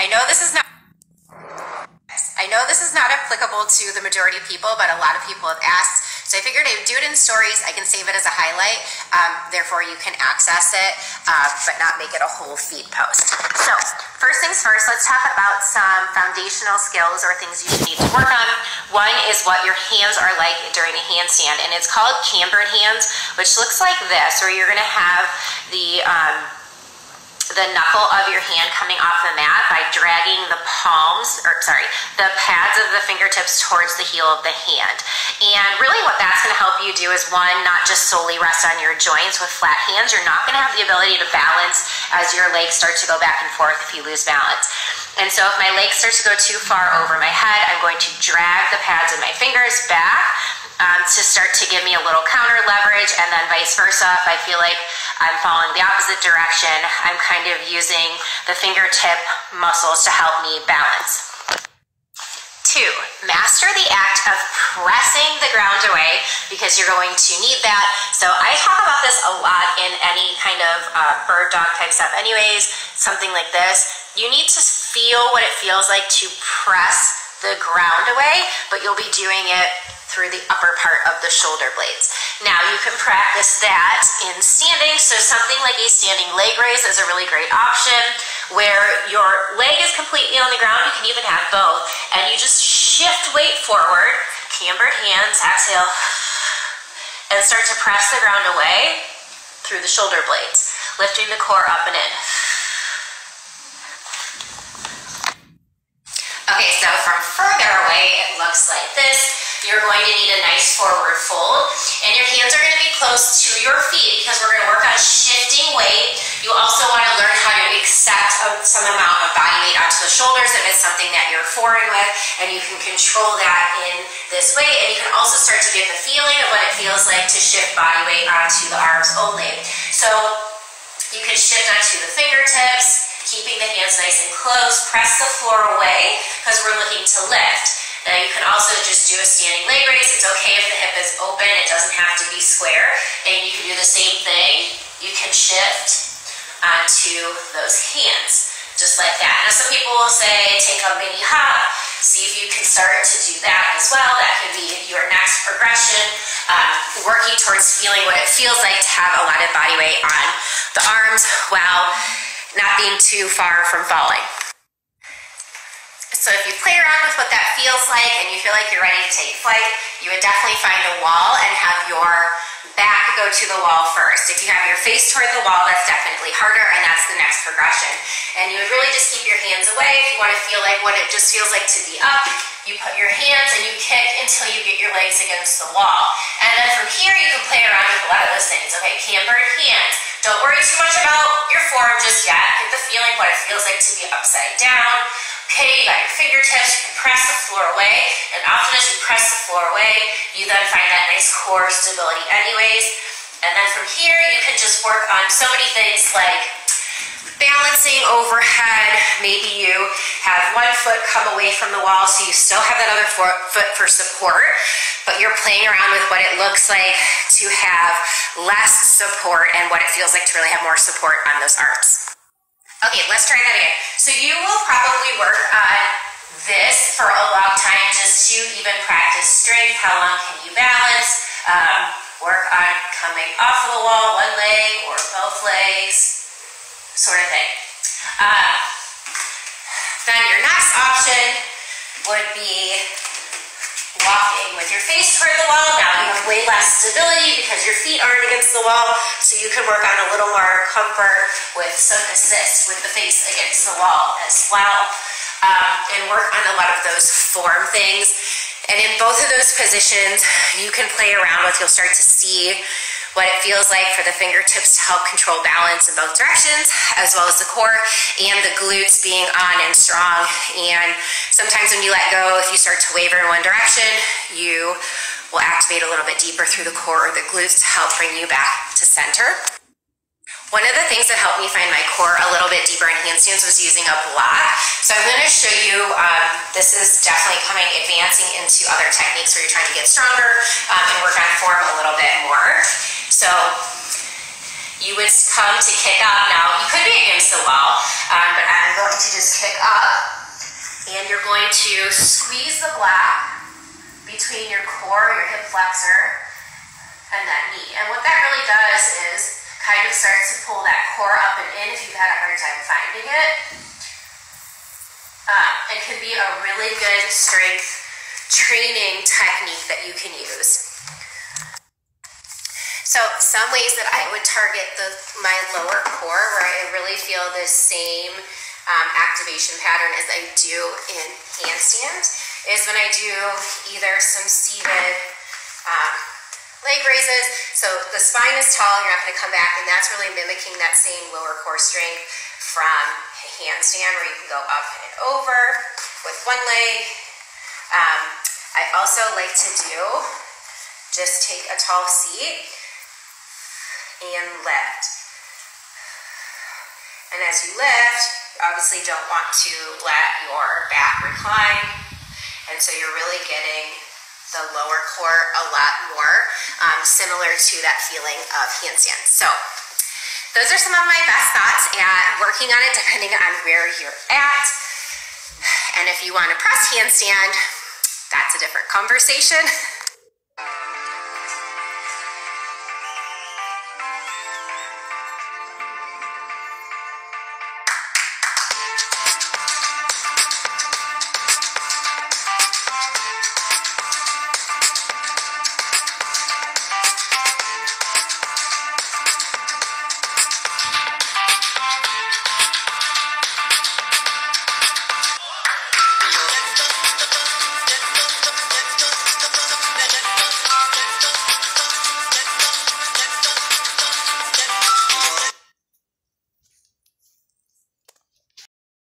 I know this is not applicable to the majority of people, but a lot of people have asked. So I figured I would do it in stories. I can save it as a highlight. Therefore, you can access it, but not make it a whole feed post. So first things first, let's talk about some foundational skills or things you need to work on. One is what your hands are like during a handstand, and it's called cambered hands, which looks like this, where you're going to have the knuckle of your hand coming off the mat by dragging the pads of the fingertips towards the heel of the hand. And really what that's going to help you do is, one, not just solely rest on your joints with flat hands. You're not going to have the ability to balance as your legs start to go back and forth if you lose balance. And so if my legs start to go too far over my head, I'm going to drag the pads of my fingers back to start to give me a little counter leverage, and then vice versa. If I feel like I'm following the opposite direction, I'm kind of using the fingertip muscles to help me balance. 2, master the act of pressing the ground away, because you're going to need that. So I talk about this a lot in any kind of bird dog type stuff anyways, something like this. You need to feel what it feels like to press the ground away, but you'll be doing it through the upper part of the shoulder blades. Now you can practice that in standing, so something like a standing leg raise is a really great option, where your leg is completely on the ground. You can even have both, and you just shift weight forward, cambered hands, exhale, and start to press the ground away through the shoulder blades, lifting the core up and in. Okay, so from further away, it looks like this. You're going to need a nice forward fold, and your hands are going to be close to your feet because we're going to work on shifting weight. You also want to learn how to accept some amount of body weight onto the shoulders if it's something that you're foreign with, and you can control that in this way. And you can also start to get the feeling of what it feels like to shift body weight onto the arms only. So you can shift onto the fingertips, keeping the hands nice and close. Press the floor away because we're looking to lift. Now you can also just do a standing leg raise. It's okay if the hip is open, it doesn't have to be square. And you can do the same thing. You can shift onto those hands, just like that. Now some people will say, take a mini hop. See if you can start to do that as well. That could be your next progression, working towards feeling what it feels like to have a lot of body weight on the arms while not being too far from falling. So if you play around with what that feels like and you feel like you're ready to take flight, you would definitely find a wall and have your back go to the wall first. If you have your face toward the wall, that's definitely harder, and that's the next progression. And you would really just keep your hands away. If you want to feel like what it just feels like to be up, you put your hands and you kick until you get your legs against the wall. And then from here, you can play around with a lot of those things. Okay, cambered hands. Don't worry too much about your form just yet. Get the feeling what it feels like to be upside down. Okay, you got your fingertips, you can press the floor away, and often as you press the floor away, you then find that nice core stability anyways. And then from here, you can just work on so many things like balancing overhead. Maybe you have one foot come away from the wall, so you still have that other foot for support, but you're playing around with what it looks like to have less support and what it feels like to really have more support on those arms. Okay, let's try that again. So you will probably work on this for a long time just to even practice strength. How long can you balance? Work on coming off of the wall, one leg or both legs, sort of thing. Then your next option would be walking with your face toward the wall. Now you have way less stability because your feet aren't against the wall, so you can work on a little more comfort with some assist with the face against the wall as well, and work on a lot of those form things. And in both of those positions, you can play around with. You'll start to see what it feels like for the fingertips to help control balance in both directions, as well as the core and the glutes being on and strong. And sometimes when you let go, if you start to waver in one direction, you will activate a little bit deeper through the core or the glutes to help bring you back to center. One of the things that helped me find my core a little bit deeper in handstands was using a block. So I'm going to show you, this is definitely advancing into other techniques where you're trying to get stronger and work on form a little bit more. So you would come to kick up. Now, you could be against the wall, but I'm going to just kick up. And you're going to squeeze the block between your core, your hip flexor, and that knee. And what that really does is kind of starts to pull that core up and in if you've had a hard time finding it. It can be a really good strength training technique that you can use. So some ways that I would target my lower core where I really feel the same activation pattern as I do in handstand is when I do either some seated leg raises. So the spine is tall, you're not going to come back, and that's really mimicking that same lower core strength from a handstand where you can go up and over with one leg. I also like to do just take a tall seat and lift. And as you lift, you obviously don't want to let your back recline, and so you're really getting the lower core a lot more, similar to that feeling of handstand. So those are some of my best thoughts at working on it depending on where you're at. And if you want to press handstand, that's a different conversation.